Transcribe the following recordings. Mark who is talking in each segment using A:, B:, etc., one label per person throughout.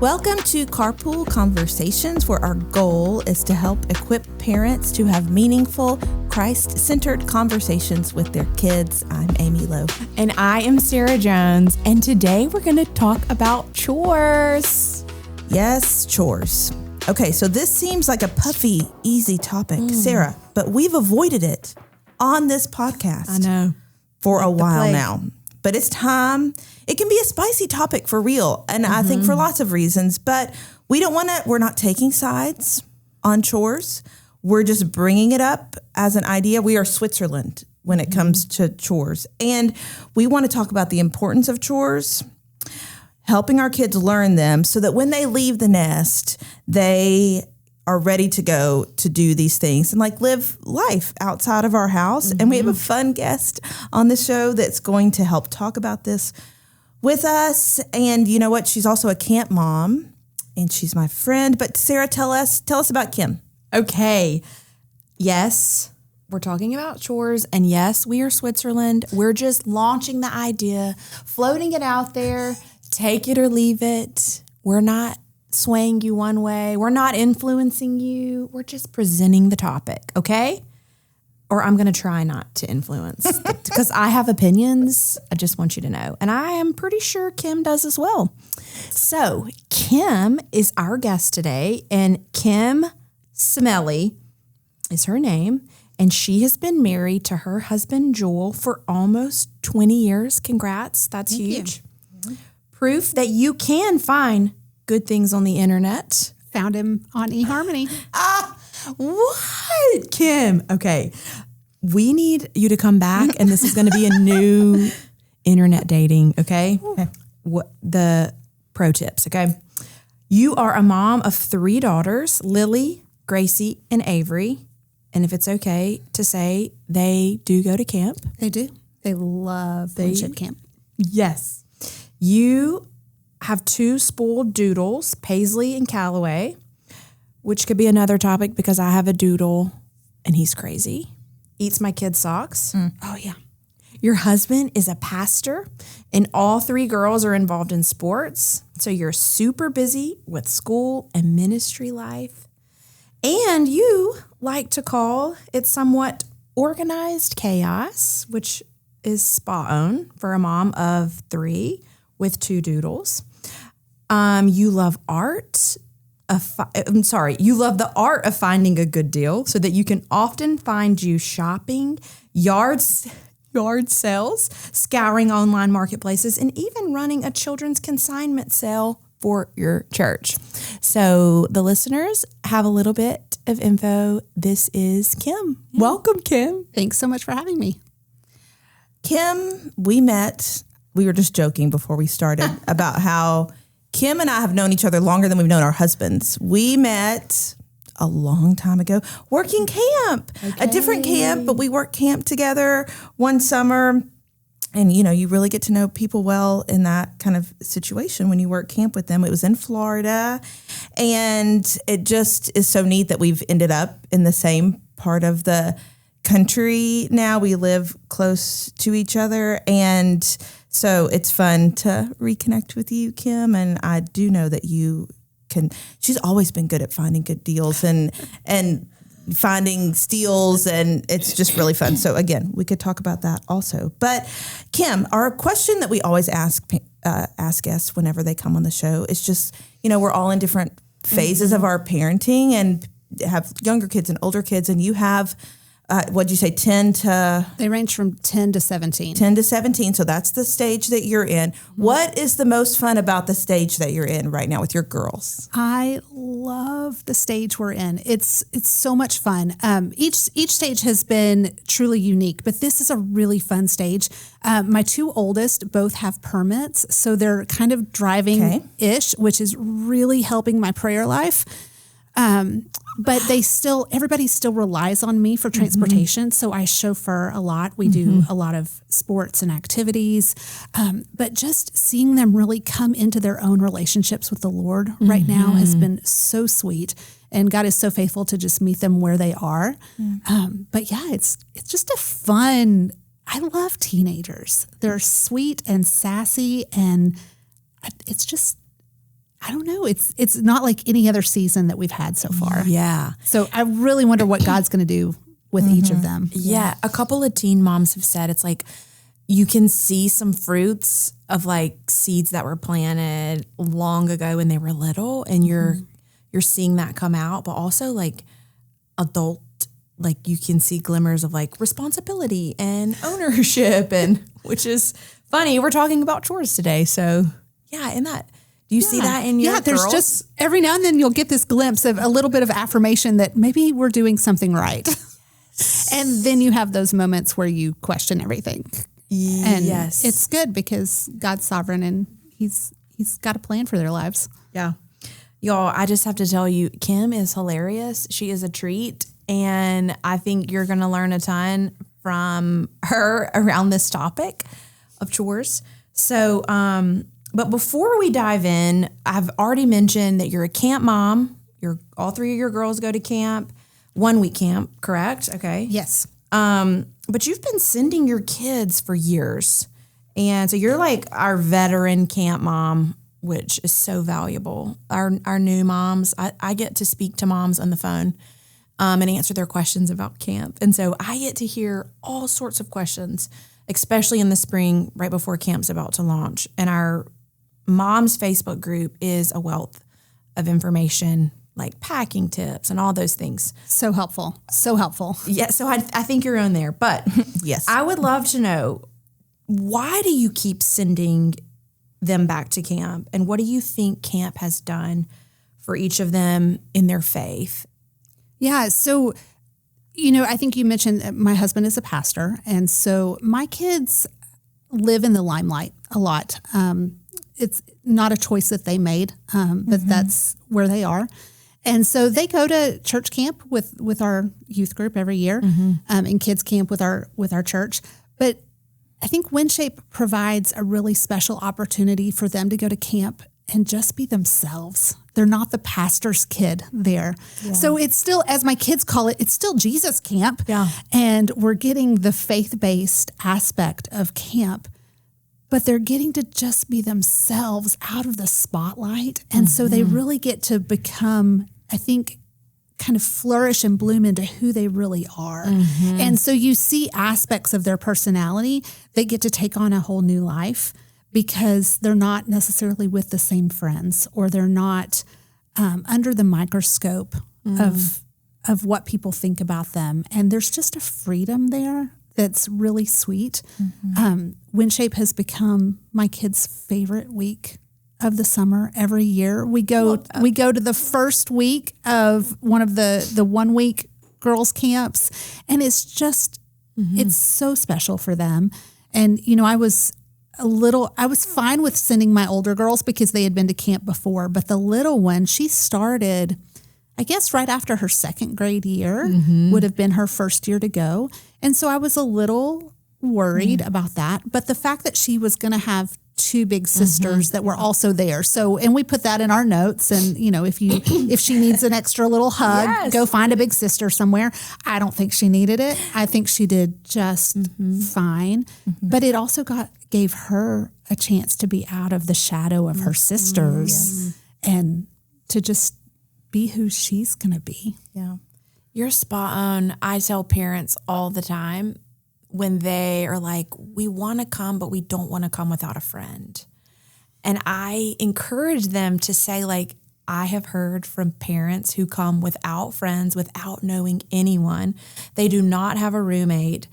A: Welcome to Carpool Conversations, where our goal is to help equip parents to have meaningful, Christ-centered conversations with their kids. I'm Amy Lowe.
B: And I am Sarah Jones. And today we're going to talk about chores.
A: Yes, chores. Okay, so this seems like a puffy, easy topic, Sarah, but we've avoided it on this podcast.
B: I know.
A: For a while now. But it's time. It can be a spicy topic for real. And I think for lots of reasons. But we're not taking sides on chores. We're just bringing it up as an idea. We are Switzerland when it comes to chores. And we want to talk about the importance of chores, helping our kids learn them so that when they leave the nest, they are ready to go to do these things and like live life outside of our house. And we have a fun guest on the show that's going to help talk about this with us. And you know what? She's also a camp mom and she's my friend. But Sarah, tell us about Kim.
B: Okay. Yes, we're talking about chores. And yes, we are Switzerland. We're just launching the idea, floating it out there, take it or leave it. We're not swaying you one way. We're not influencing you. We're just presenting the topic, okay? Or I'm going to try not to influence because I have opinions. I just want you to know. And I am pretty sure Kim does as well. So Kim is our guest today, and Kim Smelley is her name. And she has been married to her husband, Joel, for almost 20 years. Congrats. That's huge. Proof that you can find good things on the internet.
C: Found him on eHarmony.
B: What? Kim. Okay. We need you to come back, and this is going to be a new internet dating, okay? What the pro tips, okay? You are a mom of 3 daughters, Lily, Gracie, and Avery. And if it's okay to say, they do go to camp.
C: They do. They love friendship camp.
B: Yes. You have 2 spoiled doodles, Paisley and Calloway, which could be another topic because I have a doodle and he's crazy. Eats my kids' socks.
C: Oh, yeah.
B: Your husband is a pastor and all 3 girls are involved in sports. So you're super busy with school and ministry life. And you like to call it somewhat organized chaos, which is spot on for a mom of 3 with 2 doodles. You love art. You love the art of finding a good deal so that you can often find you shopping, yard sales, scouring online marketplaces, and even running a children's consignment sale for your church. So the listeners have a little bit of info. This is Kim. Welcome, Kim.
C: Thanks so much for having me.
A: Kim, we met. We were just joking before we started about how Kim and I have known each other longer than we've known our husbands. We met a long time ago working camp, a different camp, but we worked camp together one summer. And, you know, you really get to know people well in that kind of situation when you work camp with them. It was in Florida. And it just is so neat that we've ended up in the same part of the country now. We live close to each other. And so it's fun to reconnect with you, Kim. And I do know that she's always been good at finding good deals and finding steals, and it's just really fun. So again, we could talk about that also. But Kim, our question that we always ask guests whenever they come on the show is just, you know, we're all in different phases of our parenting and have younger kids and older kids, and you have what'd you say, 10 to...
C: They range from 10 to 17.
A: 10 to 17. So that's the stage that you're in. What is the most fun about the stage that you're in right now with your girls?
C: I love the stage we're in. It's so much fun. Each stage has been truly unique, but this is a really fun stage. My 2 oldest both have permits, so they're kind of driving-ish, which is really helping my prayer life. But everybody still relies on me for transportation. So I chauffeur a lot. We do a lot of sports and activities. But just seeing them really come into their own relationships with the Lord right now has been so sweet. And God is so faithful to just meet them where they are. But yeah, it's just a fun, I love teenagers. They're sweet and sassy, and it's just, I don't know. It's not like any other season that we've had so far.
B: Yeah.
C: So I really wonder what God's going to do with each of them.
B: Yeah. A couple of teen moms have said it's like you can see some fruits of like seeds that were planted long ago when they were little, and you're seeing that come out, but also like adult, like you can see glimmers of like responsibility and ownership, and which is funny. We're talking about chores today. So yeah, in that, do you see that in your
C: there's
B: girls?
C: just every now and then you'll get this glimpse of a little bit of affirmation that maybe we're doing something right. And then you have those moments where you question everything. And it's good because God's sovereign and he's got a plan for their lives.
B: Yeah. Y'all, I just have to tell you, Kim is hilarious. She is a treat. And I think you're going to learn a ton from her around this topic of chores. So, but before we dive in, I've already mentioned that you're a camp mom. All three of your girls go to camp, 1 week camp, correct? Okay.
C: Yes.
B: But you've been sending your kids for years. And so you're like our veteran camp mom, which is so valuable. Our new moms, I get to speak to moms on the phone and answer their questions about camp. And so I get to hear all sorts of questions, especially in the spring, right before camp's about to launch. And our mom's Facebook group is a wealth of information, like packing tips and all those things.
C: So helpful. So helpful.
B: Yeah, so I think you're on there. But
A: Yes.
B: I would love to know, why do you keep sending them back to camp? And what do you think camp has done for each of them in their faith?
C: Yeah. So, I think you mentioned that my husband is a pastor. And so my kids live in the limelight a lot. It's not a choice that they made, but that's where they are. And so they go to church camp with our youth group every year, and kids camp with our church. But I think WindShape provides a really special opportunity for them to go to camp and just be themselves. They're not the pastor's kid there. Yeah. So it's still, as my kids call it, it's still Jesus camp.
B: Yeah.
C: And we're getting the faith-based aspect of camp, but they're getting to just be themselves out of the spotlight. And so they really get to become, I think, kind of flourish and bloom into who they really are. And so you see aspects of their personality that get to take on a whole new life because they're not necessarily with the same friends, or they're not under the microscope of what people think about them. And there's just a freedom there that's really sweet. WindShape has become my kids' favorite week of the summer every year. We go to the first week of one of the 1 week girls camps, and it's just it's so special for them. And I was fine with sending my older girls because they had been to camp before, but the little one, she started, I guess, right after her second grade year, would have been her first year to go. And so I was a little worried about that. But the fact that she was going to have two big sisters that were also there. So, and we put that in our notes. And, if she needs an extra little hug, go find a big sister somewhere. I don't think she needed it. I think she did just fine. But it also gave her a chance to be out of the shadow of her sisters and to just be who she's going to be.
B: Yeah. You're spot on. I tell parents all the time when they are like, we want to come, but we don't want to come without a friend. And I encourage them to say, like, I have heard from parents who come without friends, without knowing anyone. They do not have a roommate.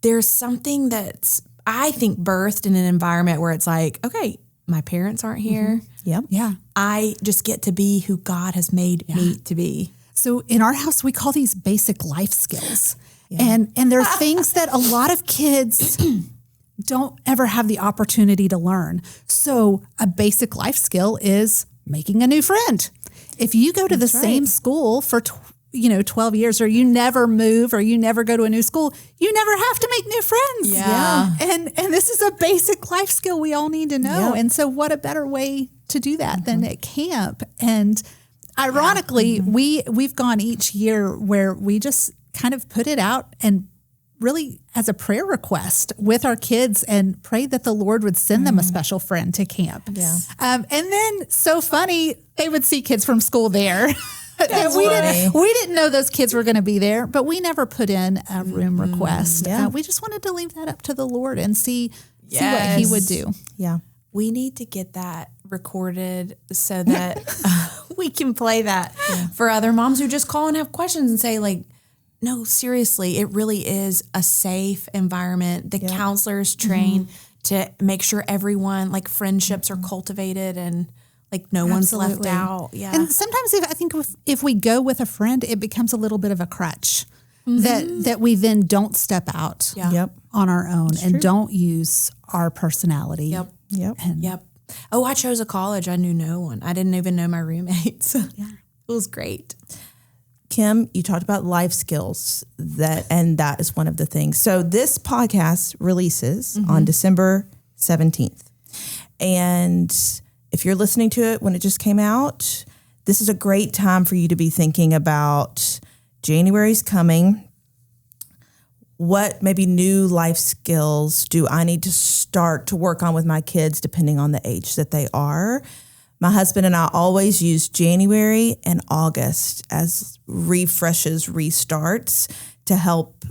B: There's something that's, I think, birthed in an environment where it's like, okay, my parents aren't here.
A: Yep.
C: Yeah.
B: I just get to be who God has made me to be.
C: So in our house, we call these basic life skills. And they're things that a lot of kids don't ever have the opportunity to learn. So a basic life skill is making a new friend. If you go to the same school for 12 years, or you never move, or you never go to a new school, you never have to make new friends.
B: Yeah.
C: And this is a basic life skill we all need to know. Yeah. And so what a better way to do that than at camp. And ironically, we've gone each year where we just kind of put it out and really as a prayer request with our kids and prayed that the Lord would send them a special friend to camp.
A: Yeah.
C: And then so funny, they would see kids from school there. We didn't know those kids were going to be there, but we never put in a room request.
A: Yeah.
C: We just wanted to leave that up to the Lord and see what he would do.
A: Yeah.
B: We need to get that recorded so that we can play that for other moms who just call and have questions and say, like, no, seriously, it really is a safe environment. The counselors train to make sure everyone, like, friendships are cultivated and like no one's left out. Yeah.
C: And sometimes if we go with a friend, it becomes a little bit of a crutch that we then don't step out on our own and don't use our personality.
B: Yep. Oh, I chose a college. I knew no one. I didn't even know my roommates. It was great.
A: Kim, you talked about life skills and that is one of the things. So this podcast releases on December 17th. And if you're listening to it when it just came out, this is a great time for you to be thinking about January's coming. What maybe new life skills do I need to start to work on with my kids depending on the age that they are? My husband and I always use January and August as refreshes, restarts to help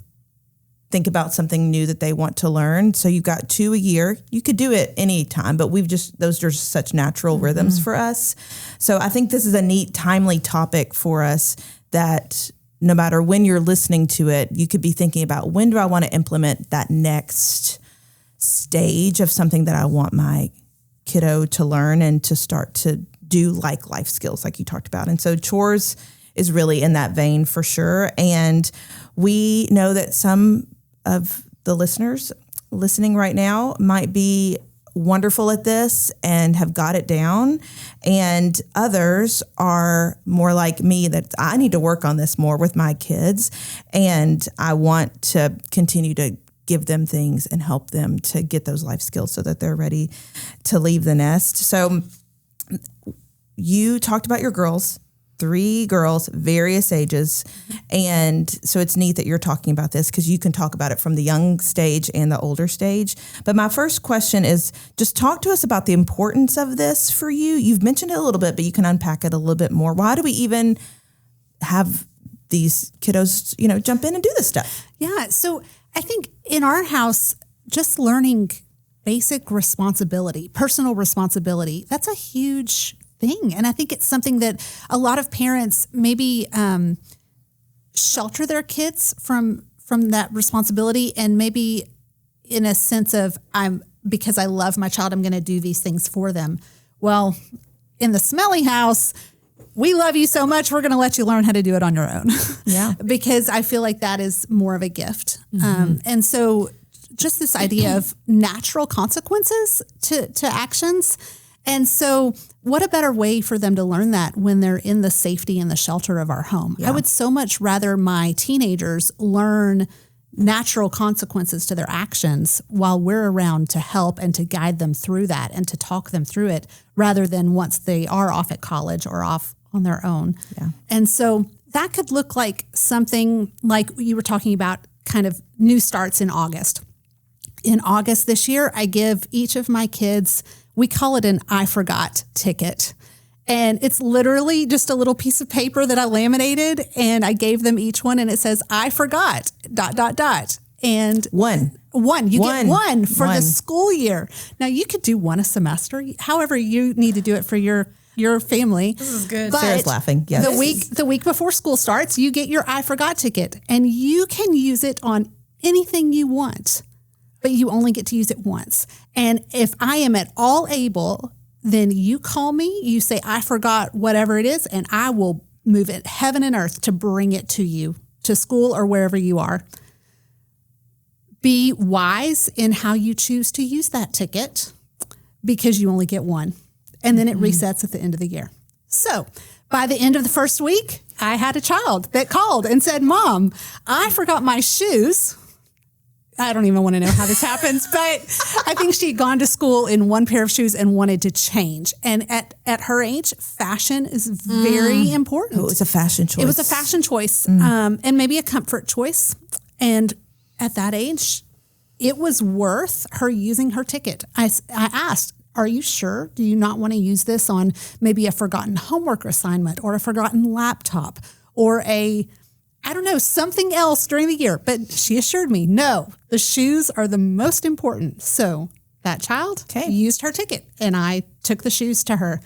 A: think about something new that they want to learn. So you've got 2 a year. You could do it any time, but those are such natural rhythms for us. So I think this is a neat, timely topic for us that no matter when you're listening to it, you could be thinking about, when do I want to implement that next stage of something that I want my kiddo to learn and to start to do, like life skills like you talked about. And so Chores is really in that vein for sure. And we know that some of the listeners listening right now might be wonderful at this and have got it down. And others are more like me, that I need to work on this more with my kids. And I want to continue to give them things and help them to get those life skills so that they're ready to leave the nest. So you talked about your girls, 3 girls, various ages. And so it's neat that you're talking about this because you can talk about it from the young stage and the older stage. But my first question is, just talk to us about the importance of this for you. You've mentioned it a little bit, but you can unpack it a little bit more. Why do we even have these kiddos, jump in and do this stuff?
C: Yeah. So I think in our house, just learning basic responsibility, personal responsibility, that's a huge thing. And I think it's something that a lot of parents maybe shelter their kids from that responsibility, and maybe in a sense of, because I love my child, I'm going to do these things for them. Well, in the Smelley house, we love you so much, we're going to let you learn how to do it on your own.
A: Yeah.
C: Because I feel like that is more of a gift. And so just this idea of natural consequences to actions. And so what a better way for them to learn that when they're in the safety and the shelter of our home. Yeah. I would so much rather my teenagers learn natural consequences to their actions while we're around to help and to guide them through that and to talk them through it, rather than once they are off at college or off on their own.
A: Yeah.
C: And so that could look like something like you were talking about, kind of new starts in August. In August this year, I give each of my kids, we call it an I forgot ticket. And it's literally just a little piece of paper that I laminated, and I gave them each one, and it says, I forgot, ... And
A: One.
C: You get one for the school year. Now you could do one a semester, however you need to do it for your family.
B: This is good.
C: But
A: Sarah's laughing. Yes.
C: The week before school starts, you get your I forgot ticket, and you can use it on anything you want, but you only get to use it once. And if I am at all able, then you call me, you say, I forgot whatever it is, and I will move it heaven and earth to bring it to you, to school or wherever you are. Be wise in how you choose to use that ticket, because you only get one. And then it resets at the end of the year. So by the end of the first week, I had a child that called and said, Mom, I forgot my shoes. I don't even want to know how this happens, but I think she had gone to school in one pair of shoes and wanted to change. And at her age, fashion is very important.
A: It was a fashion choice.
C: It was a fashion choice, and maybe a comfort choice. And at that age, it was worth her using her ticket. I asked, are you sure? Do you not want to use this on maybe a forgotten homework assignment or a forgotten laptop or something else during the year? But she assured me, no, the shoes are the most important. So that child used her ticket and I took the shoes to her.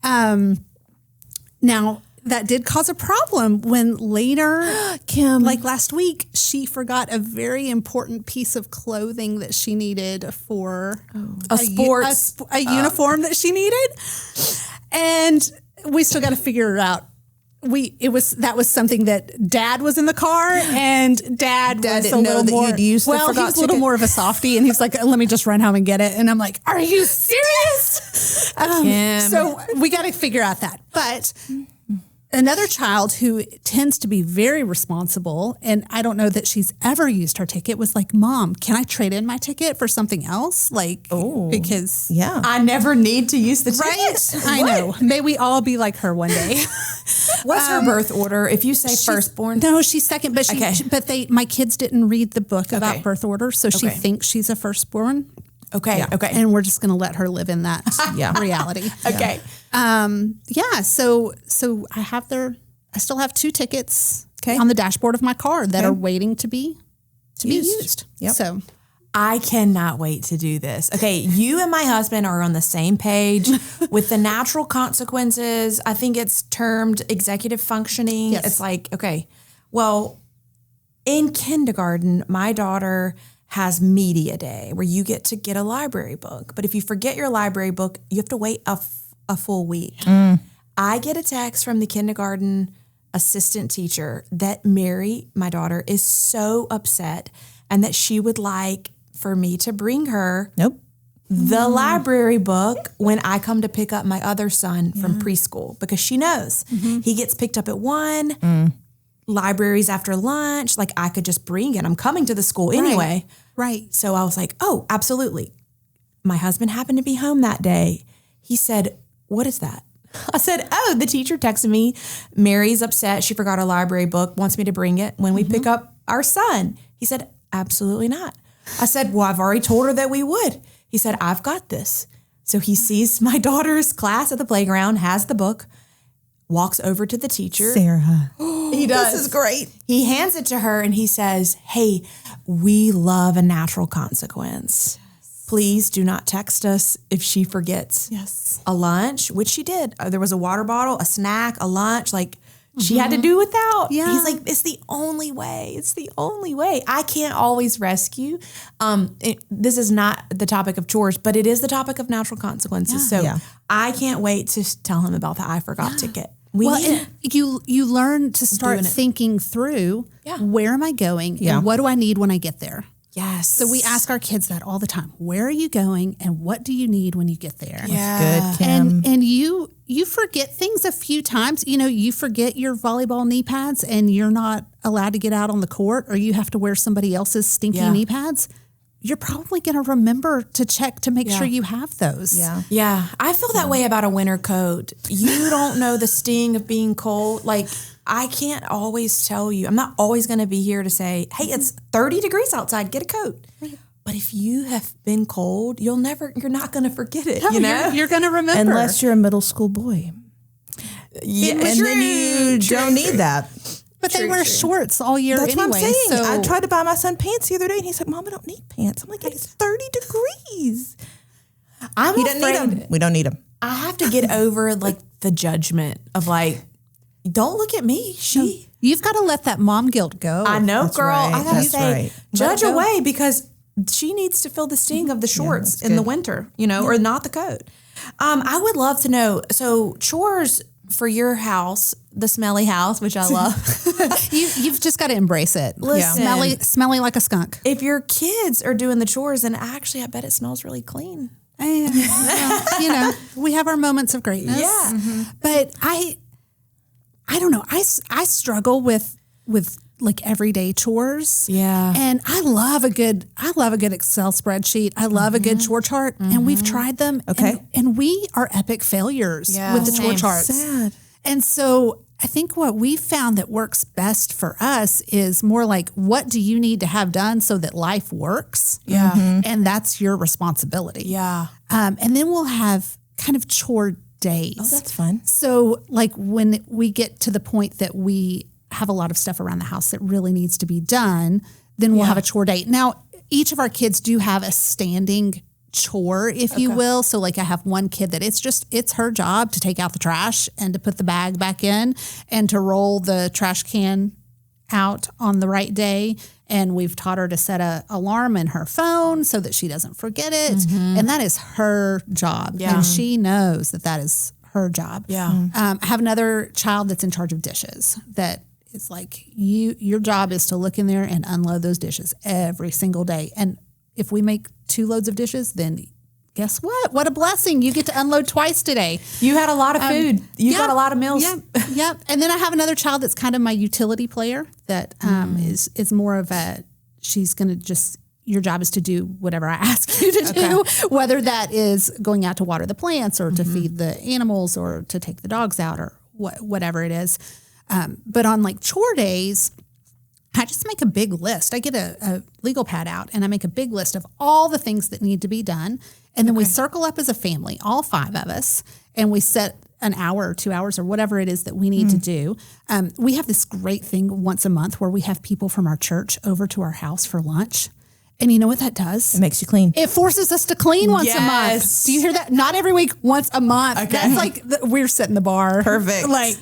C: Now, that did cause a problem when later,
A: Kim,
C: like last week, she forgot a very important piece of clothing that she needed for
B: a
C: uniform that she needed. And we still got to figure it out. That was something that Dad was in the car, and Dad was a little more. He was a little more of a softie, and he's like, "Let me just run home and get it." And I'm like, "Are you serious?" So we got to figure out that. But another child who tends to be very responsible, and I don't know that she's ever used her ticket, was like, "Mom, can I trade in my ticket for something else?" Because
B: I never need to use the ticket.
C: Right? I know. May we all be like her one day.
B: What's her birth order? If you say firstborn,
C: no, she's second. But my kids didn't read the book about birth order, so she thinks she's a firstborn.
B: Okay.
C: And we're just going to let her live in that reality.
B: Okay.
C: So I still have 2 tickets on the dashboard of my car that are waiting to be used.
A: Yep.
C: So
B: I cannot wait to do this. Okay, you and my husband are on the same page with the natural consequences. I think it's termed executive functioning.
C: Yes.
B: It's like, okay, well, in kindergarten, my daughter has media day where you get to get a library book. But if you forget your library book, you have to wait a full week. I get a text from the kindergarten assistant teacher that Mary, my daughter, is so upset and that she would like for me to bring her the library book when I come to pick up my other son from preschool, because she knows he gets picked up at 1, libraries after lunch. Like, I could just bring it. I'm coming to the school anyway.
C: Right.
B: So I was like, oh, absolutely. My husband happened to be home that day. He said, "What is that?" I said, "Oh, the teacher texted me. Mary's upset. She forgot her library book, wants me to bring it when we pick up our son." He said, "Absolutely not." I said, "Well, I've already told her that we would." He said, "I've got this." So he sees my daughter's class at the playground, has the book, walks over to the teacher.
A: Sarah.
B: He does.
A: This is great.
B: He hands it to her and he says, "Hey, we love a natural consequence. Please do not text us if she forgets a lunch," which she did. There was a water bottle, a snack, a lunch, like she had to do without.
C: Yeah.
B: He's like, "It's the only way. It's the only way. I can't always rescue." This is not the topic of chores, but it is the topic of natural consequences. So I can't wait to tell him about the I forgot ticket.
C: You learn to start thinking through, where am I going and what do I need when I get there?
B: Yes.
C: So we ask our kids that all the time. Where are you going and what do you need when you get there?
A: Good, Kim.
C: And you forget things a few times. You know, you forget your volleyball knee pads and you're not allowed to get out on the court, or you have to wear somebody else's stinky knee pads. You're probably going to remember to check to make sure you have those.
B: Yeah. I feel that way about a winter coat. You don't know the sting of being cold. Like, I can't always tell you. I'm not always going to be here to say, "Hey, it's 30 degrees outside. Get a coat." But if you have been cold, you're not going to forget it.
C: You're going to remember.
A: Unless you're a middle school boy.
B: Yeah,
A: and then you don't need that.
C: But they wear shorts all year
A: That's
C: anyway.
A: what I'm saying.
C: So
A: I tried to buy my son pants the other day, and he's like, "Mom, I don't need pants." I'm like, "It's 30 degrees."
B: He
A: doesn't need them. We don't need them.
B: I have to get over like the judgment of like, don't look at me.
C: You've got to let that mom guilt go.
B: I know,
A: That's
B: girl.
A: right.
B: I gotta
A: That's
B: say,
A: right.
B: judge away, because she needs to feel the sting of the shorts in the winter, or not the coat. I would love to know. So chores for your house, the smelly house, which I love.
C: You've just got to embrace it.
B: Listen.
C: Smelly like a skunk.
B: If your kids are doing the chores, then actually, I bet it smells really clean.
C: And, we have our moments of greatness.
B: Yeah.
C: Mm-hmm. But I don't know. I struggle with like everyday chores.
B: Yeah.
C: And I love a good Excel spreadsheet. I love a good chore chart. And we've tried them.
A: Okay.
C: And we are epic failures with the chore charts.
A: Sad.
C: And so I think what we found that works best for us is more like, what do you need to have done so that life works?
B: Yeah.
C: And that's your responsibility.
B: Yeah.
C: And then we'll have kind of chore days.
A: Oh, that's fun.
C: So like when we get to the point that we have a lot of stuff around the house that really needs to be done, then we'll have a chore day. Now, each of our kids do have a standing chore, if you will. So like I have one kid that it's her job to take out the trash and to put the bag back in and to roll the trash can out on the right day. And we've taught her to set an alarm in her phone so that she doesn't forget it. And that is her job.
B: Yeah.
C: And she knows that is her job.
B: Yeah.
C: I have another child that's in charge of dishes that is like, your job is to look in there and unload those dishes every single day. And if we make 2 loads of dishes, then guess what? What a blessing. You get to unload twice today.
B: You had a lot of food. You got a lot of meals.
C: Yep. And then I have another child that's kind of my utility player that is more of she's going to just, your job is to do whatever I ask you to do, whether that is going out to water the plants or to feed the animals or to take the dogs out or whatever it is. But on like chore days, I just make a big list. I get a legal pad out and I make a big list of all the things that need to be done. And then we circle up as a family, all 5 of us, and we set an hour or 2 hours or whatever it is that we need to do. We have this great thing once a month where we have people from our church over to our house for lunch. And you know what that does?
A: It makes you clean.
C: It forces us to clean once a month.
B: Yes.
C: Do you hear that? Not every week, once a month. Okay. That's like, we're setting the bar.
A: Perfect.
C: Like,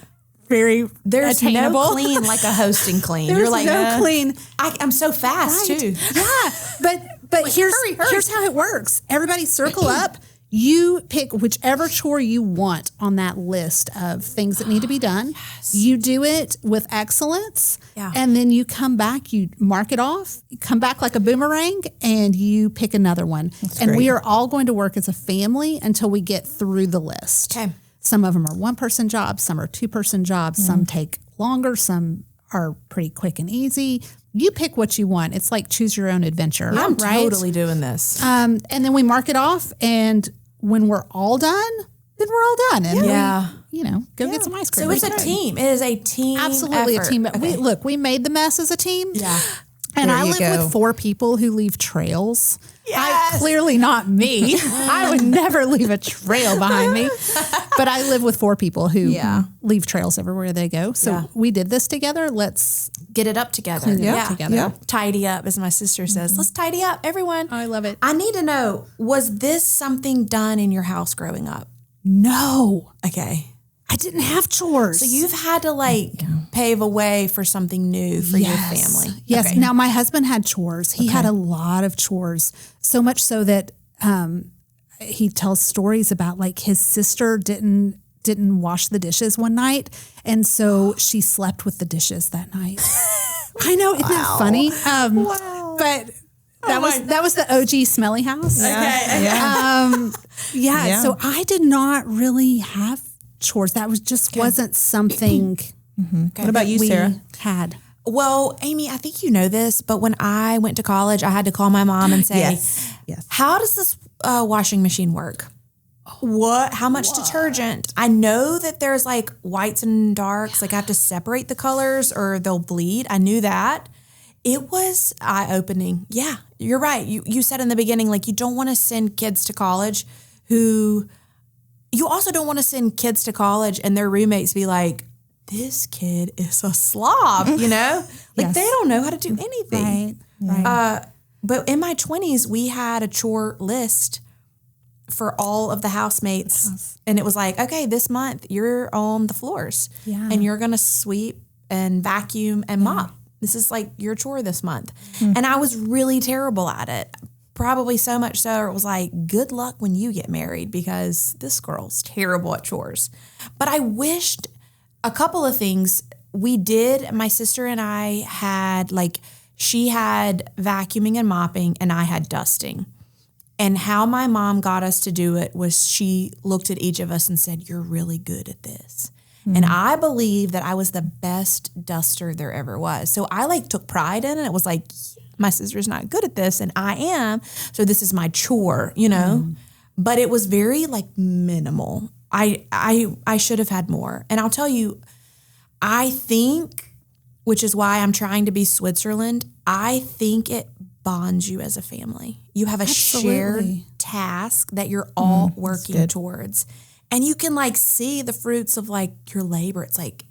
C: very
B: There's
C: attainable.
B: no clean like a hosting clean.
C: There's
B: You're like,
C: no clean.
B: I'm so fast
C: Right.
B: too.
C: Yeah, but here's how it works. Everybody circle up. You pick whichever chore you want on that list of things that need to be done. You do it with excellence.
B: Yeah.
C: And then you come back, you mark it off, you come back like a boomerang, and you pick another one. And we are all going to work as a family until we get through the list.
B: Okay.
C: Some of them are 1-person jobs, some are 2-person jobs, some take longer, some are pretty quick and easy. You pick what you want. It's like choose your own adventure.
B: I'm
C: right?
B: totally doing this.
C: And then we mark it off, and when we're all done, then we're all done. And we, go get some ice cream.
B: So it's a team. It is a team.
C: Absolutely
B: effort.
C: a team.
B: Okay.
C: We made the mess as a team.
B: Yeah.
C: And
A: There
C: I
A: you
C: live
A: go.
C: with 4 people who leave trails.
B: Yes.
C: Clearly not me. I would never leave a trail behind me. But I live with 4 people who leave trails everywhere they go. So we did this together. Let's
B: Get it up together.
C: clean it up together.
A: Yeah.
B: Tidy up, as my sister says. Let's tidy up, everyone.
C: I love it.
B: I need to know, was this something done in your house growing up?
C: No,
B: Okay.
C: I didn't have chores.
B: So you've had to pave a way for something new for your family.
C: Yes.
B: Okay.
C: Now my husband had chores. He had a lot of chores, so much so that he tells stories about like his sister didn't wash the dishes one night, and so she slept with the dishes that night. I know, isn't that funny? But that was the OG Smelly house.
A: Yeah.
C: So I did not really have chores. That wasn't something.
A: What about you,
C: we
A: Sarah?
C: had.
B: Well, Amy, I think you know this, but when I went to college, I had to call my mom and say,
A: Yes.
B: how does this washing machine work? What? How much detergent? I know that there's like whites and darks. Like I have to separate the colors or they'll bleed. I knew that. It was eye-opening. Yeah, you're right. You said in the beginning, like you don't want to send kids to college you also don't want to send kids to college and their roommates be like, this kid is a slob, Like
C: Yes.
B: they don't know how to do anything.
C: Right.
B: But in my 20s, we had a chore list for all of the housemates. And it was like, okay, this month you're on the floors.
C: Yeah.
B: And you're going to sweep and vacuum and mop. This is like your chore this month. And I was really terrible at it. Probably so much so it was like, good luck when you get married because this girl's terrible at chores. But I wished a couple of things we did. My sister and I had she had vacuuming and mopping and I had dusting. And how my mom got us to do it was she looked at each of us and said, you're really good at this. And I believe that I was the best duster there ever was. So I took pride in it. It was like, my sister's not good at this and I am. So this is my chore, But it was very minimal. I should have had more. And I'll tell you, I think, which is why I'm trying to be Switzerland, I think it bonds you as a family. You have a shared task that you're all working towards. And you can like see the fruits of like your labor. It's like,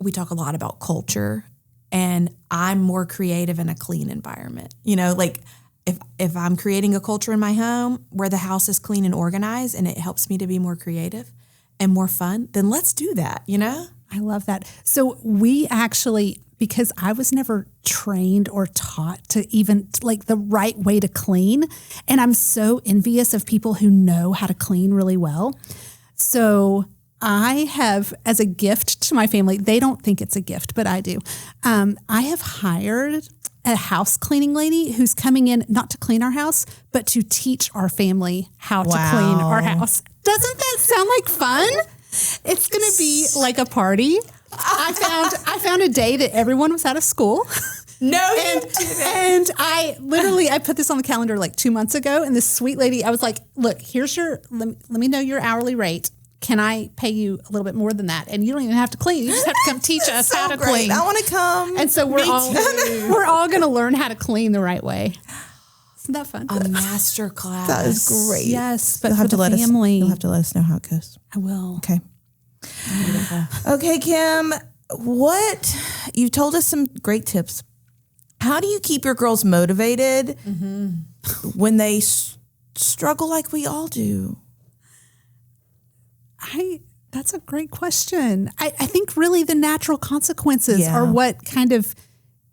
B: we talk a lot about culture, and I'm more creative in a clean environment. You know, like if I'm creating a culture in my home where the house is clean and organized and it helps me to be more creative and more fun, then let's do that, you know?
C: I love that. So we actually, because I was never trained or taught to even like the right way to clean. And I'm so envious of people who know how to clean really well. So I have, as a gift to my family, they don't think it's a gift, but I do. I have hired a house cleaning lady who's coming in not to clean our house, but to teach our family how to clean our house. Doesn't that sound like fun? It's going to be like a party. I found a day that everyone was out of school.
B: No,
C: and I put this on the calendar like 2 months ago, and this sweet lady, I was like, look, here's let me know your hourly rate. Can I pay you a little bit more than that? And you don't even have to clean. You just have to come teach us how to clean.
A: I want to come.
C: And so we're all going to learn how to clean the right way. Isn't that fun?
B: A master class.
A: That is great.
C: Yes, but
A: you'll have to let
C: family.
A: You'll have to let us know how it goes.
C: I will.
A: Okay. Okay, Kim, you told us some great tips. How do you keep your girls motivated when they struggle like we all do?
C: That's a great question. I think really the natural consequences are what kind of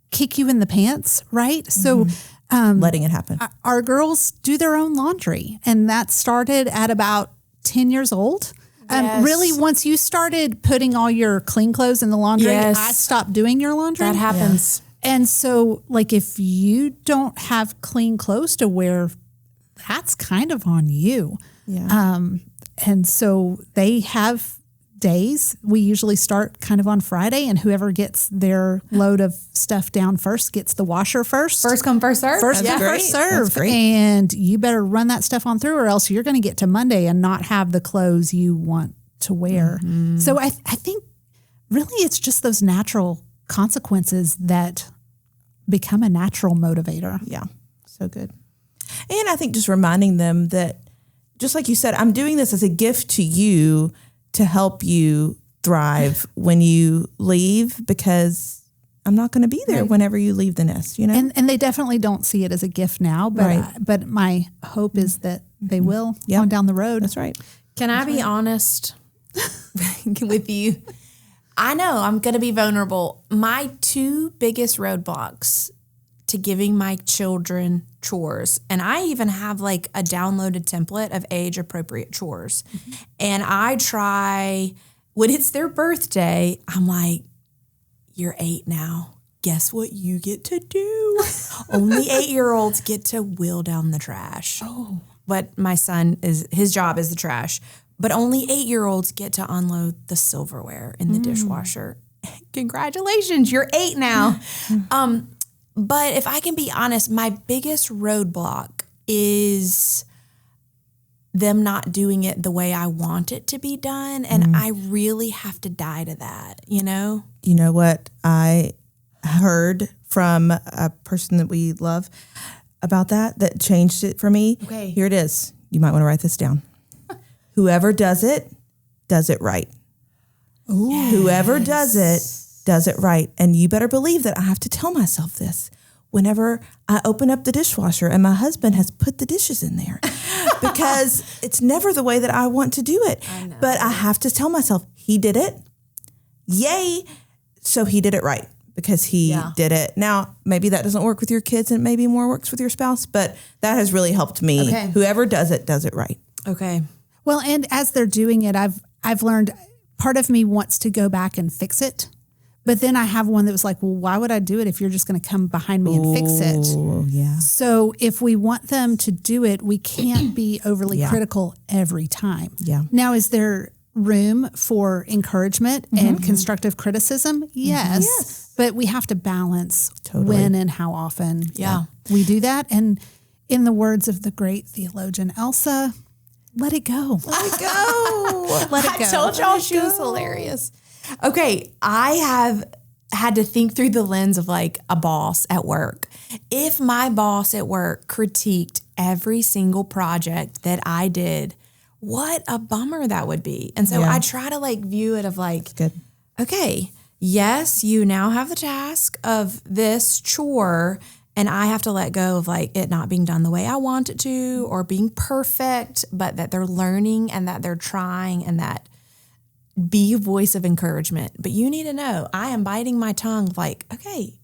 C: kick you in the pants, right? So
A: letting it happen.
C: Our girls do their own laundry, and that started at about 10 years old.
B: Yes.
C: Really, once you started putting all your clean clothes in the laundry, I stopped doing your laundry.
B: That happens.
C: Yeah. And so, like, if you don't have clean clothes to wear, that's kind of on you.
A: Yeah.
C: And so they have days. We usually start kind of on Friday, and whoever gets their load of stuff down first gets the washer first.
B: First come, first serve.
C: First come, first serve.
A: That's great.
C: And you better run that stuff on through, or else you're going to get to Monday and not have the clothes you want to wear. Mm-hmm. So I think really it's just those natural consequences that become a natural motivator.
A: Yeah, so good. And I think just reminding them that, just like you said, I'm doing this as a gift to you to help you thrive when you leave, because I'm not going to be there whenever you leave the nest, you know?
C: And they definitely don't see it as a gift now, but my hope is that they will on down the road.
A: That's right.
B: Can I be honest with you? I know I'm going to be vulnerable. My two biggest roadblocks to giving my children chores, and I even have like a downloaded template of age appropriate chores. And I try, when it's their birthday, I'm like, you're 8 now. Guess what you get to do? Only 8-year-olds get to wheel down the trash. Oh. But my son, his job is the trash. But only 8-year-olds get to unload the silverware in the dishwasher. Congratulations, you're 8 now. But if I can be honest, my biggest roadblock is them not doing it the way I want it to be done. And I really have to die to that, you know?
A: You know what I heard from a person that we love about that changed it for me?
B: Okay.
A: Here it is. You might want to write this down. Whoever does it right. Ooh. Yes. Whoever does it right. And you better believe that I have to tell myself this whenever I open up the dishwasher and my husband has put the dishes in there, because it's never the way that I want to do it. But I have to tell myself, he did it. Yay. So he did it right because he did it. Now, maybe that doesn't work with your kids and maybe more works with your spouse, but that has really helped me. Okay. Whoever does it right.
B: Okay.
C: Well, and as they're doing it, I've learned part of me wants to go back and fix it. But then I have one that was like, well, why would I do it if you're just going to come behind me and fix it?
A: Yeah.
C: So if we want them to do it, we can't be overly critical every time.
A: Yeah.
C: Now, is there room for encouragement and constructive criticism? Yes. But we have to balance when and how often we do that. And in the words of the great theologian Elsa, let it go.
A: Let it go.
C: Let it go.
B: I told y'all she was hilarious. Okay, I have had to think through the lens of like a boss at work. If my boss at work critiqued every single project that I did, what a bummer that would be. And so I try to like view it of like, okay, yes, you now have the task of this chore, and I have to let go of like it not being done the way I want it to or being perfect, but that they're learning and that they're trying, and that be a voice of encouragement. But you need to know I am biting my tongue like, okay,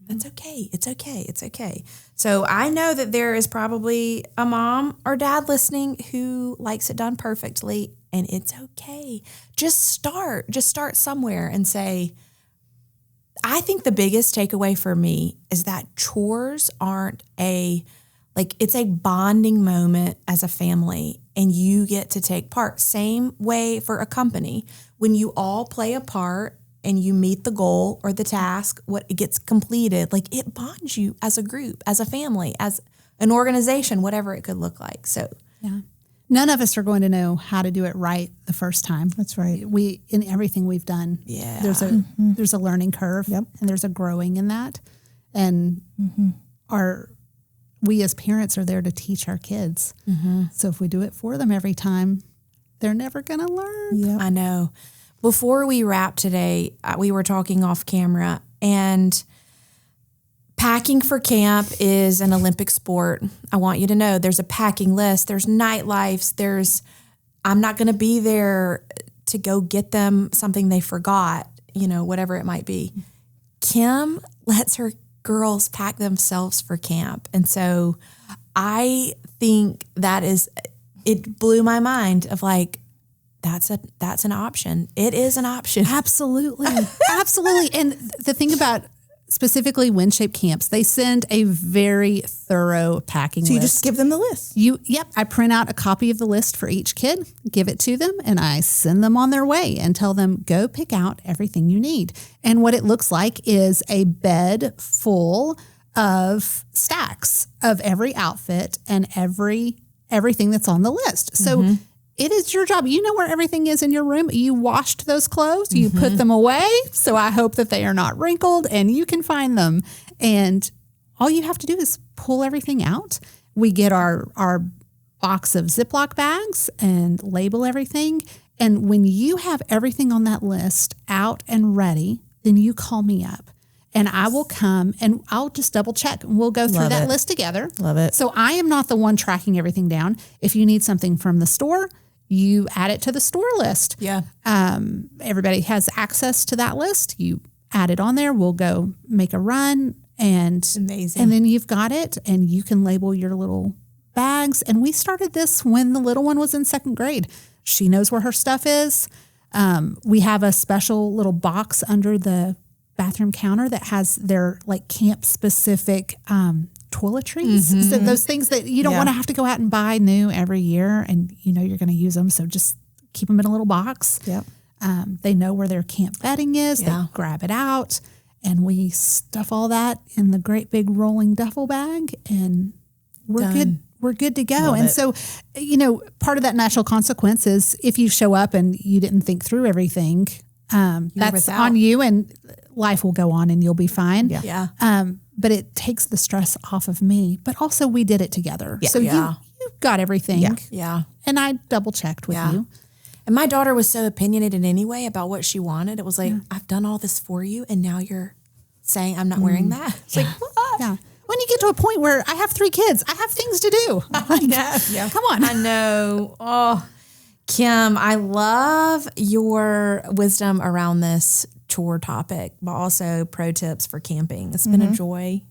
B: that's okay. It's okay. It's okay. So I know that there is probably a mom or dad listening who likes it done perfectly, and it's okay. Just start somewhere and say, I think the biggest takeaway for me is that chores aren't it's a bonding moment as a family, and you get to take part. Same way for a company. When you all play a part and you meet the goal or the task, what it gets completed, like it bonds you as a group, as a family, as an organization, whatever it could look like. So
C: yeah. None of us are going to know how to do it right the first time.
A: That's right.
C: In everything we've done, there's a learning curve, and there's a growing in that. And we as parents are there to teach our kids. So if we do it for them every time, they're never going to learn.
A: Yep.
B: I know. Before we wrap today, we were talking off camera, and packing for camp is an Olympic sport. I want you to know there's a packing list. There's nightlifes. I'm not going to be there to go get them something they forgot, whatever it might be. Kim lets her girls pack themselves for camp. And so I think it blew my mind of like, that's an option. It is an option.
C: Absolutely. Absolutely. And the thing about specifically WinShape camps, they send a very thorough packing list.
A: So you just give them the list.
C: I print out a copy of the list for each kid, give it to them, and I send them on their way and tell them, go pick out everything you need. And what it looks like is a bed full of stacks of every outfit and everything that's on the list. So it is your job. You know where everything is in your room. You washed those clothes. You put them away. So I hope that they are not wrinkled and you can find them. And all you have to do is pull everything out. We get our box of Ziploc bags and label everything. And when you have everything on that list out and ready, then you call me up. And I will come and I'll just double check and we'll go through that list together.
A: Love it.
C: So I am not the one tracking everything down. If you need something from the store, you add it to the store list.
B: Yeah.
C: Everybody has access to that list. You add it on there. We'll go make a run, and
B: amazing.
C: And then you've got it, and you can label your little bags. And we started this when the little one was in second grade. She knows where her stuff is. We have a special little box under the bathroom counter that has their like camp specific toiletries. So those things that you don't want to have to go out and buy new every year, and you're going to use them. So just keep them in a little box.
A: Yep.
C: They know where their camp bedding is. They grab it out, and we stuff all that in the great big rolling duffel bag, and we're good. We're good to go.
A: Love
C: and
A: it.
C: so, part of that natural consequence is if you show up and you didn't think through everything, that's on you, and life will go on and you'll be fine.
B: Yeah.
C: But it takes the stress off of me. But also we did it together.
B: Yeah.
C: So you got everything.
B: Yeah.
C: And I double checked with you.
B: And my daughter was so opinionated anyway about what she wanted. It was like, I've done all this for you, and now you're saying I'm not wearing that. It's like, what?
C: Yeah. When you get to a point where I have 3 kids, I have things to do.
B: I know.
C: Yeah. Come on.
B: I know. Oh, Kim, I love your wisdom around this chore topic, but also pro tips for camping. It's been a joy.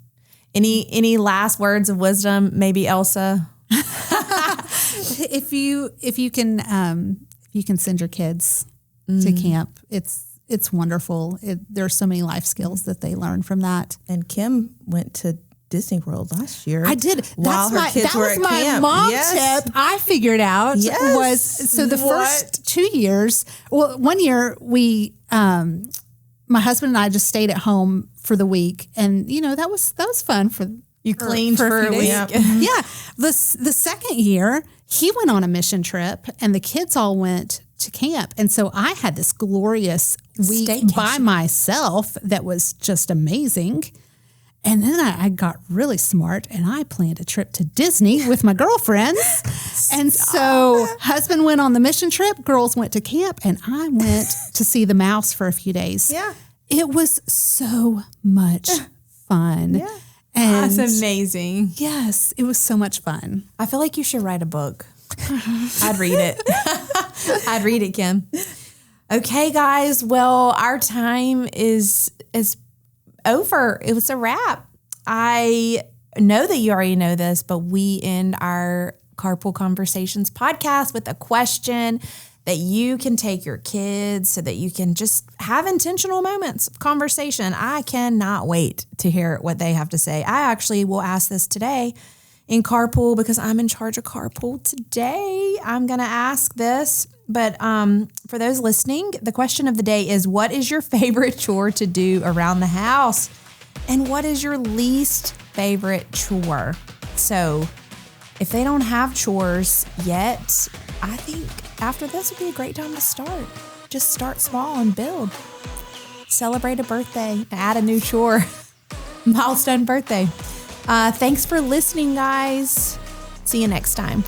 B: Any last words of wisdom? Maybe Elsa.
C: If you can send your kids to camp, it's wonderful. There are so many life skills that they learn from that.
A: And Kim went to Disney World last year.
C: I did.
A: While her kids were at camp.
C: That was my mom tip I figured out was, so the first 2 years, well, 1 year we, my husband and I just stayed at home for the week, and that was fun for
B: you cleaned for a week.
C: Yeah. The second year he went on a mission trip, and the kids all went to camp. And so I had this glorious week
B: Staycation.
C: by myself that was just amazing. And then I got really smart and I planned a trip to Disney with my girlfriends. And so husband went on the mission trip, girls went to camp, and I went to see the mouse for a few days.
A: Yeah.
C: It was so much fun.
A: Yeah.
C: And
B: That's amazing.
C: yes, it was so much fun.
B: I feel like you should write a book. I'd read it. I'd read it, Kim. Okay, guys. Well, our time is over. It was a wrap. I know that you already know this, but we end our Carpool Conversations podcast with a question that you can take your kids so that you can just have intentional moments of conversation. I cannot wait to hear what they have to say. I actually will ask this today in Carpool because I'm in charge of Carpool today. I'm going to ask this, but for those listening, the question of the day is, what is your favorite chore to do around the house? And what is your least favorite chore? So if they don't have chores yet, I think after this would be a great time to start. Just start small and build. Celebrate a birthday, add a new chore. Milestone birthday. Thanks for listening, guys. See you next time.